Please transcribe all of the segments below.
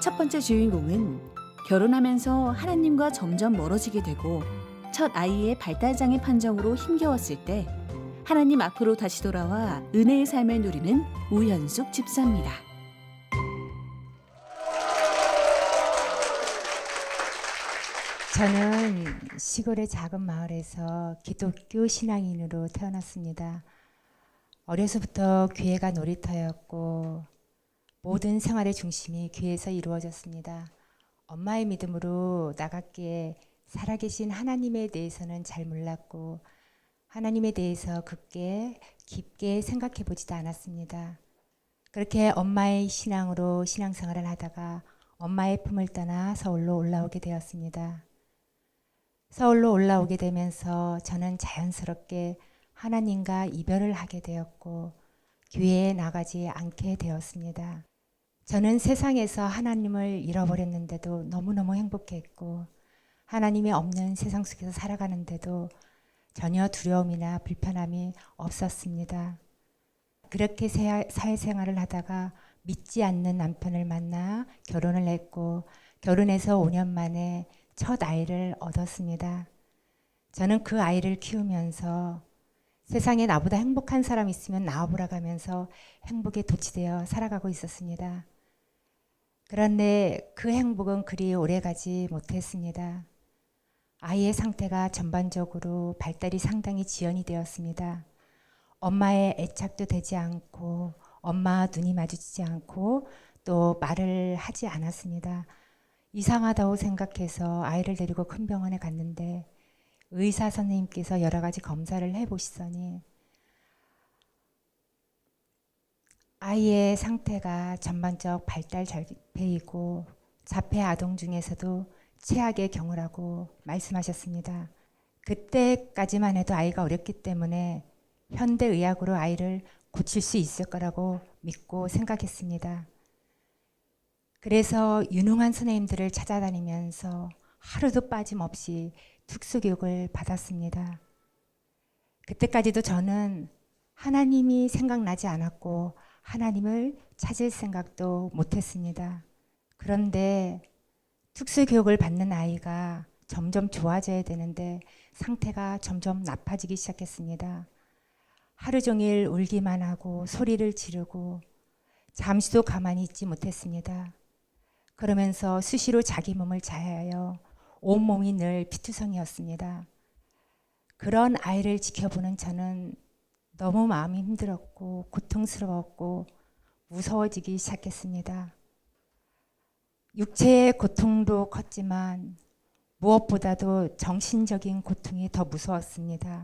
첫 번째 주인공은 결혼하면서 하나님과 점점 멀어지게 되고 첫 아이의 발달장애 판정으로 힘겨웠을 때 하나님 앞으로 다시 돌아와 은혜의 삶을 누리는 우현숙 집사입니다. 저는 시골의 작은 마을에서 기독교 신앙인으로 태어났습니다. 어려서부터 교회가 놀이터였고 모든 생활의 중심이 교회에서 이루어졌습니다. 엄마의 믿음으로 나갔기에 살아계신 하나님에 대해서는 잘 몰랐고 하나님에 대해서 깊게 생각해 보지도 않았습니다. 그렇게 엄마의 신앙으로 신앙생활을 하다가 엄마의 품을 떠나 서울로 올라오게 되었습니다. 서울로 올라오게 되면서 저는 자연스럽게 하나님과 이별을 하게 되었고 교회에 나가지 않게 되었습니다. 저는 세상에서 하나님을 잃어버렸는데도 너무너무 행복했고 하나님이 없는 세상 속에서 살아가는데도 전혀 두려움이나 불편함이 없었습니다. 그렇게 사회생활을 하다가 믿지 않는 남편을 만나 결혼을 했고 결혼해서 5년 만에 첫 아이를 얻었습니다. 저는 그 아이를 키우면서 세상에 나보다 행복한 사람 있으면 나와보라 가면서 행복에 도취되어 살아가고 있었습니다. 그런데 그 행복은 그리 오래가지 못했습니다. 아이의 상태가 전반적으로 발달이 상당히 지연이 되었습니다. 엄마의 애착도 되지 않고 엄마 눈이 마주치지 않고 또 말을 하지 않았습니다. 이상하다고 생각해서 아이를 데리고 큰 병원에 갔는데 의사 선생님께서 여러 가지 검사를 해보시더니 아이의 상태가 전반적 발달 장애이고 자폐 아동 중에서도 최악의 경우라고 말씀하셨습니다. 그때까지만 해도 아이가 어렸기 때문에 현대의학으로 아이를 고칠 수 있을 거라고 믿고 생각했습니다. 그래서 유능한 선생님들을 찾아다니면서 하루도 빠짐없이 특수교육을 받았습니다. 그때까지도 저는 하나님이 생각나지 않았고 하나님을 찾을 생각도 못했습니다. 그런데 특수교육을 받는 아이가 점점 좋아져야 되는데 상태가 점점 나빠지기 시작했습니다. 하루 종일 울기만 하고 소리를 지르고 잠시도 가만히 있지 못했습니다. 그러면서 수시로 자기 몸을 자해하여 온몸이 늘 피투성이었습니다. 그런 아이를 지켜보는 저는 너무 마음이 힘들었고 고통스러웠고 무서워지기 시작했습니다. 육체의 고통도 컸지만 무엇보다도 정신적인 고통이 더 무서웠습니다.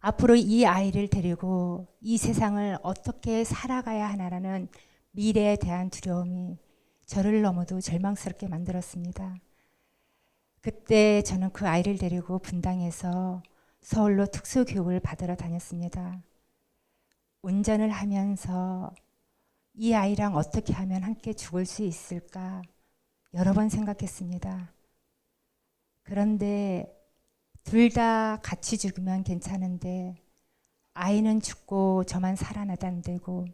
앞으로 이 아이를 데리고 이 세상을 어떻게 살아가야 하나라는 미래에 대한 두려움이 저를 너무도 절망스럽게 만들었습니다. 그때 저는 그 아이를 데리고 분당에서 서울로 특수교육을 받으러 다녔습니다. 운전을 하면서 이 아이랑 어떻게 하면 함께 죽을 수 있을까 여러 번 생각했습니다. 그런데 둘 다 같이 죽으면 괜찮은데 아이는 죽고 저만 살아나도 안 되고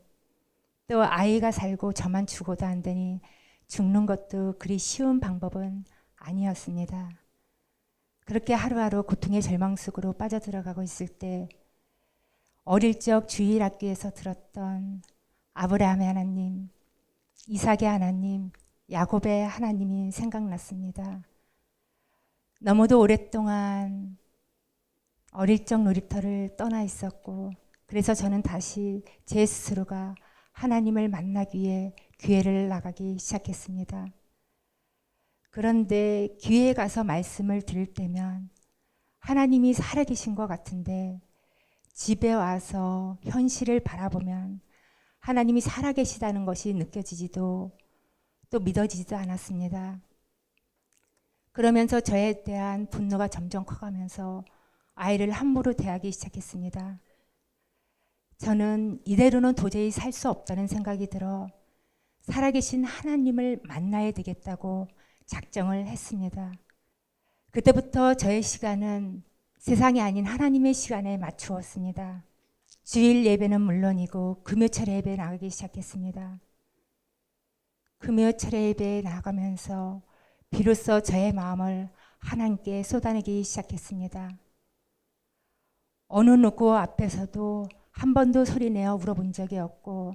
또 아이가 살고 저만 죽어도 안 되니 죽는 것도 그리 쉬운 방법은 아니었습니다. 그렇게 하루하루 고통의 절망 속으로 빠져들어가고 있을 때 어릴 적 주일학교에서 들었던 아브라함의 하나님, 이삭의 하나님, 야곱의 하나님이 생각났습니다. 너무도 오랫동안 어릴 적 놀이터를 떠나 있었고 그래서 저는 다시 제 스스로가 하나님을 만나기 위해 교회를 나가기 시작했습니다. 그런데 교회에 가서 말씀을 들을 때면 하나님이 살아계신 것 같은데 집에 와서 현실을 바라보면 하나님이 살아계시다는 것이 느껴지지도 또 믿어지지도 않았습니다. 그러면서 저에 대한 분노가 점점 커가면서 아이를 함부로 대하기 시작했습니다. 저는 이대로는 도저히 살 수 없다는 생각이 들어 살아계신 하나님을 만나야 되겠다고 작정을 했습니다. 그때부터 저의 시간은 세상이 아닌 하나님의 시간에 맞추었습니다. 주일 예배는 물론이고 금요철 예배에 나가기 시작했습니다. 금요철에 예배에 나가면서 비로소 저의 마음을 하나님께 쏟아내기 시작했습니다. 어느 누구 앞에서도 한 번도 소리내어 울어본 적이 없고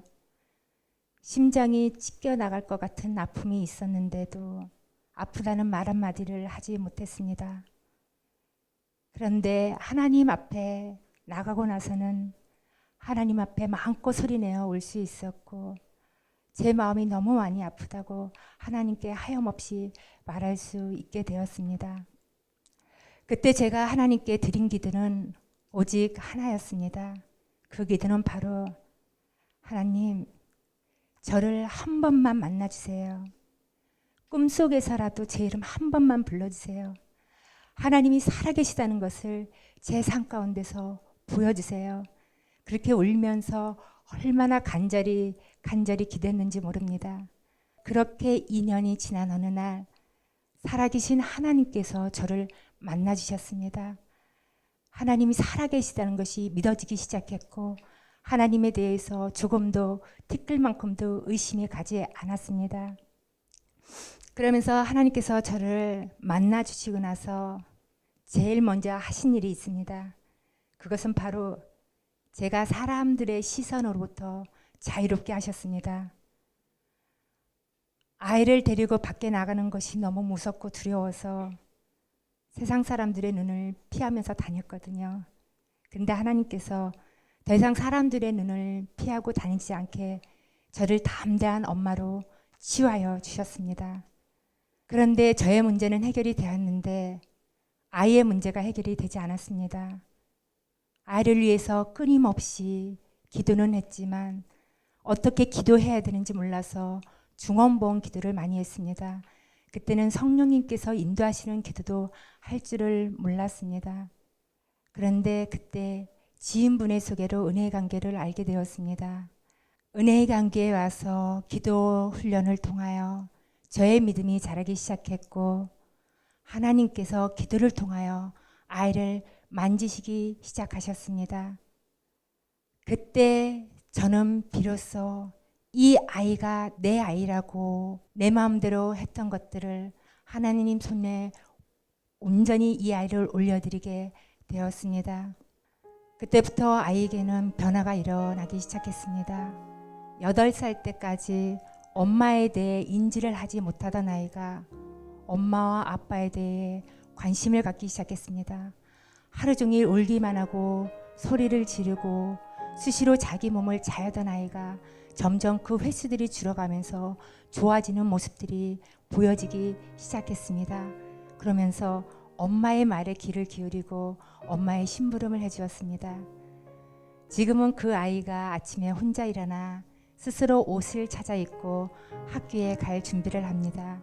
심장이 찢겨 나갈 것 같은 아픔이 있었는데도 아프다는 말 한마디를 하지 못했습니다. 그런데 하나님 앞에 나가고 나서는 하나님 앞에 마음껏 소리내어 울 수 있었고 제 마음이 너무 많이 아프다고 하나님께 하염없이 말할 수 있게 되었습니다. 그때 제가 하나님께 드린 기도는 오직 하나였습니다. 그 기도는 바로 하나님, 저를 한 번만 만나주세요. 꿈속에서라도 제 이름 한 번만 불러주세요. 하나님이 살아계시다는 것을 제 삶 가운데서 보여주세요. 그렇게 울면서 얼마나 간절히 기도했는지 모릅니다. 그렇게 2년이 지난 어느 날 살아계신 하나님께서 저를 만나주셨습니다. 하나님이 살아계시다는 것이 믿어지기 시작했고 하나님에 대해서 조금도 티끌만큼도 의심이 가지 않았습니다. 그러면서 하나님께서 저를 만나주시고 나서 제일 먼저 하신 일이 있습니다. 그것은 바로 제가 사람들의 시선으로부터 자유롭게 하셨습니다. 아이를 데리고 밖에 나가는 것이 너무 무섭고 두려워서 세상 사람들의 눈을 피하면서 다녔거든요. 그런데 하나님께서 더 이상 사람들의 눈을 피하고 다니지 않게 저를 담대한 엄마로 치유하여 주셨습니다. 그런데 저의 문제는 해결이 되었는데 아이의 문제가 해결이 되지 않았습니다. 아이를 위해서 끊임없이 기도는 했지만 어떻게 기도해야 되는지 몰라서 중원보험 기도를 많이 했습니다. 그때는 성령님께서 인도하시는 기도도 할 줄을 몰랐습니다. 그런데 그때 지인분의 소개로 은혜의 관계를 알게 되었습니다. 은혜의 관계에 와서 기도 훈련을 통하여 저의 믿음이 자라기 시작했고 하나님께서 기도를 통하여 아이를 만지시기 시작하셨습니다. 그때 저는 비로소 이 아이가 내 아이라고 내 마음대로 했던 것들을 하나님 손에 온전히 이 아이를 올려드리게 되었습니다. 그때부터 아이에게는 변화가 일어나기 시작했습니다. 8살 때까지 엄마에 대해 인지를 하지 못하던 아이가 엄마와 아빠에 대해 관심을 갖기 시작했습니다. 하루 종일 울기만 하고 소리를 지르고 수시로 자기 몸을 자야던 아이가 점점 그 횟수들이 줄어가면서 좋아지는 모습들이 보여지기 시작했습니다. 그러면서 엄마의 말에 귀를 기울이고 엄마의 심부름을 해주었습니다. 지금은 그 아이가 아침에 혼자 일어나 스스로 옷을 찾아 입고 학교에 갈 준비를 합니다.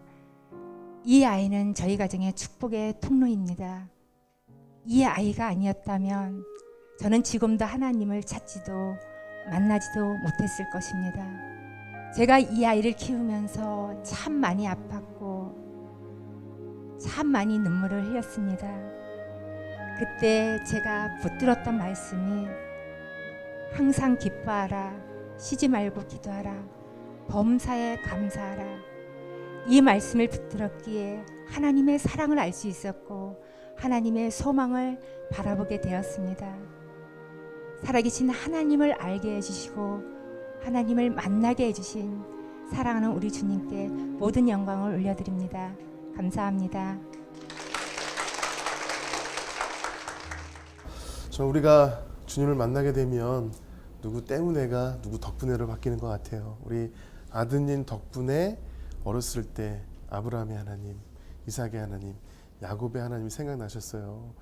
이 아이는 저희 가정의 축복의 통로입니다. 이 아이가 아니었다면 저는 지금도 하나님을 찾지도 만나지도 못했을 것입니다. 제가 이 아이를 키우면서 참 많이 아팠고 참 많이 눈물을 흘렸습니다. 그때 제가 붙들었던 말씀이 항상 기뻐하라, 쉬지 말고 기도하라, 범사에 감사하라. 이 말씀을 붙들었기에 하나님의 사랑을 알 수 있었고 하나님의 소망을 바라보게 되었습니다. 살아계신 하나님을 알게 해주시고 하나님을 만나게 해주신 사랑하는 우리 주님께 모든 영광을 올려드립니다. 감사합니다. 우리가 주님을 만나게 되면 누구 때문에가 누구 덕분에로 바뀌는 것 같아요. 우리 아드님 덕분에 어렸을 때 아브라함의 하나님, 이삭의 하나님, 야곱의 하나님이 생각나셨어요.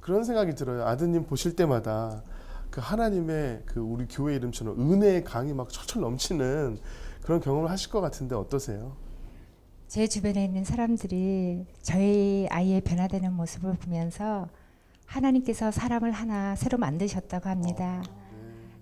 그런 생각이 들어요. 아드님 보실 때마다 그 하나님의 그 우리 교회 이름처럼 은혜의 강이 막 철철 넘치는 그런 경험을 하실 것 같은데 어떠세요? 제 주변에 있는 사람들이 저희 아이의 변화되는 모습을 보면서 하나님께서 사람을 하나 새로 만드셨다고 합니다.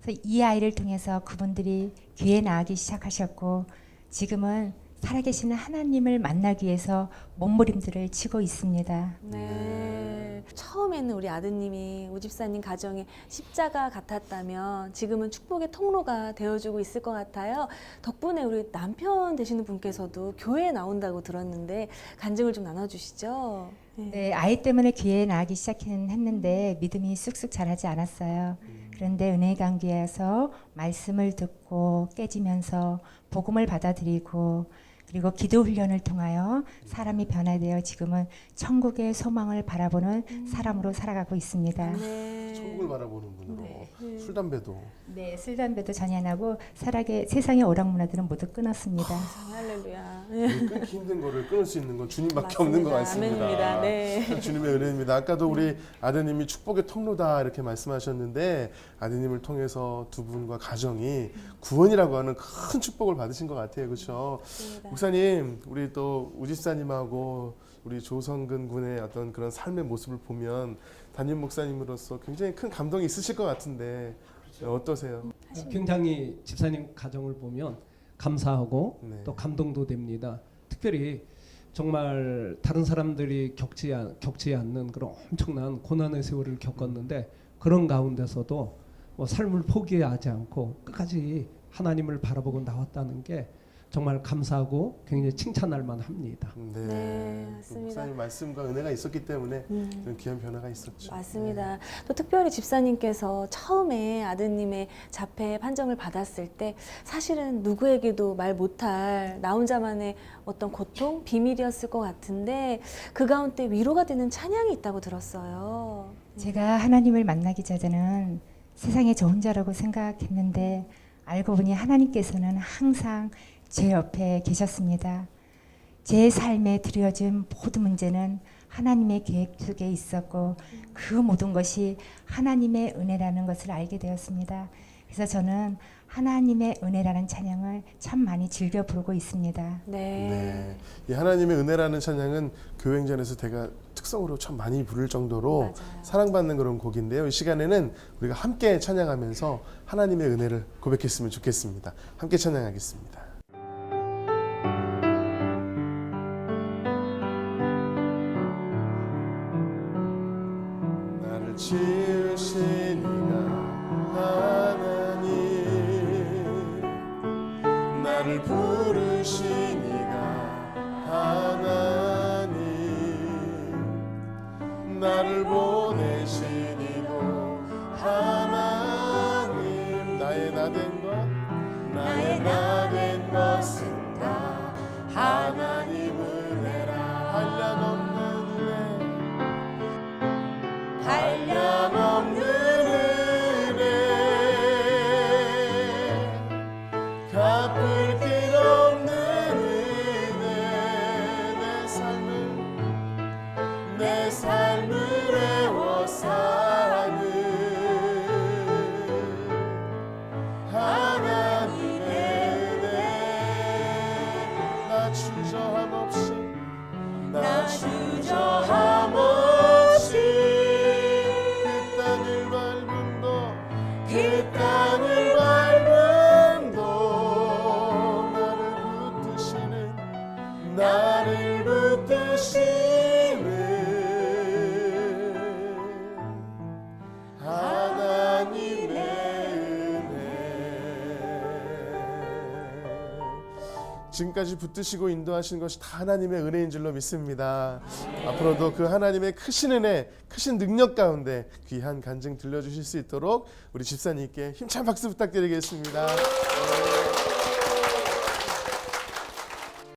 그래서 이 아이를 통해서 그분들이 교회에 나가기 시작하셨고 지금은 살아계시는 하나님을 만나기 위해서 몸부림들을 치고 있습니다. 네. 처음에는 우리 아드님이 우집사님 가정에 십자가 같았다면 지금은 축복의 통로가 되어주고 있을 것 같아요. 덕분에 우리 남편 되시는 분께서도 교회에 나온다고 들었는데 간증을 좀 나눠주시죠. 네, 아이 때문에 교회에 나가기 시작했는데 믿음이 쑥쑥 자라지 않았어요. 그런데 은혜 관계에서 말씀을 듣고 깨지면서 복음을 받아들이고 그리고 기도 훈련을 통하여 사람이 변화되어 지금은 천국의 소망을 바라보는 사람으로 살아가고 있습니다. 네. 천국을 바라보는 분으로 네. 술 담배도 네, 술 담배도 전혀 안 하고 세상의 오락문화들은 모두 끊었습니다. 할렐루야. 끊기 힘든 거를 끊을 수 있는 건 주님밖에 없는 것 같습니다. 아멘입니다. 네. 참 주님의 은혜입니다. 아까도 우리 아드님이 축복의 통로다 이렇게 말씀하셨는데 아드님을 통해서 두 분과 가정이 구원이라고 하는 큰 축복을 받으신 것 같아요. 그렇죠? 목사님, 우리 또 우집사님하고 우리 조성근 군의 어떤 그런 삶의 모습을 보면 담임 목사님으로서 굉장히 큰 감동이 있으실 것 같은데 어떠세요? 굉장히 집사님 가정을 보면 감사하고 네. 또 감동도 됩니다. 특별히 정말 다른 사람들이 겪지 않는 그런 엄청난 고난의 세월을 겪었는데 그런 가운데서도 뭐 삶을 포기하지 않고 끝까지 하나님을 바라보고 나왔다는 게 정말 감사하고 굉장히 칭찬할 만합니다. 네, 맞습니다. 목사님 말씀과 은혜가 있었기 때문에 그런 귀한 변화가 있었죠. 맞습니다. 또 특별히 집사님께서 처음에 아드님의 자폐 판정을 받았을 때 사실은 누구에게도 말 못할 나 혼자만의 어떤 고통, 비밀이었을 것 같은데 그 가운데 위로가 되는 찬양이 있다고 들었어요. 제가 하나님을 만나기 전에는 세상에 저 혼자라고 생각했는데 알고 보니 하나님께서는 항상 제 옆에 계셨습니다. 제 삶에 들여진 모든 문제는 하나님의 계획 속에 있었고 그 모든 것이 하나님의 은혜라는 것을 알게 되었습니다. 그래서 저는 하나님의 은혜라는 찬양을 참 많이 즐겨 부르고 있습니다. 네. 이 하나님의 은혜라는 찬양은 교회행전에서 제가 특성으로 참 많이 부를 정도로 맞아요. 사랑받는 그런 곡인데요. 이 시간에는 우리가 함께 찬양하면서 하나님의 은혜를 고백했으면 좋겠습니다. 함께 찬양하겠습니다. 나를 지으신 이가 하나님, 나를 부르신 이가 하나님, 나를 보내신 이도 하나님. 나의 나된 것, 나의 나된 것은 다 하나님 은혜라. 한량없는 은혜, 한량없는 은혜, 갚을 길 없는 은혜. 내 삶을 애워사는 하나님의 은혜. 나 주저함 없이 그 땅을 밟음도 나를 붙드시는 하나님의 은혜. 지금까지 붙드시고 인도하신 것이 다 하나님의 은혜인 줄로 믿습니다. 앞으로도 그 하나님의 크신 은혜, 크신 능력 가운데 귀한 간증 들려주실 수 있도록 우리 집사님께 힘찬 박수 부탁드리겠습니다.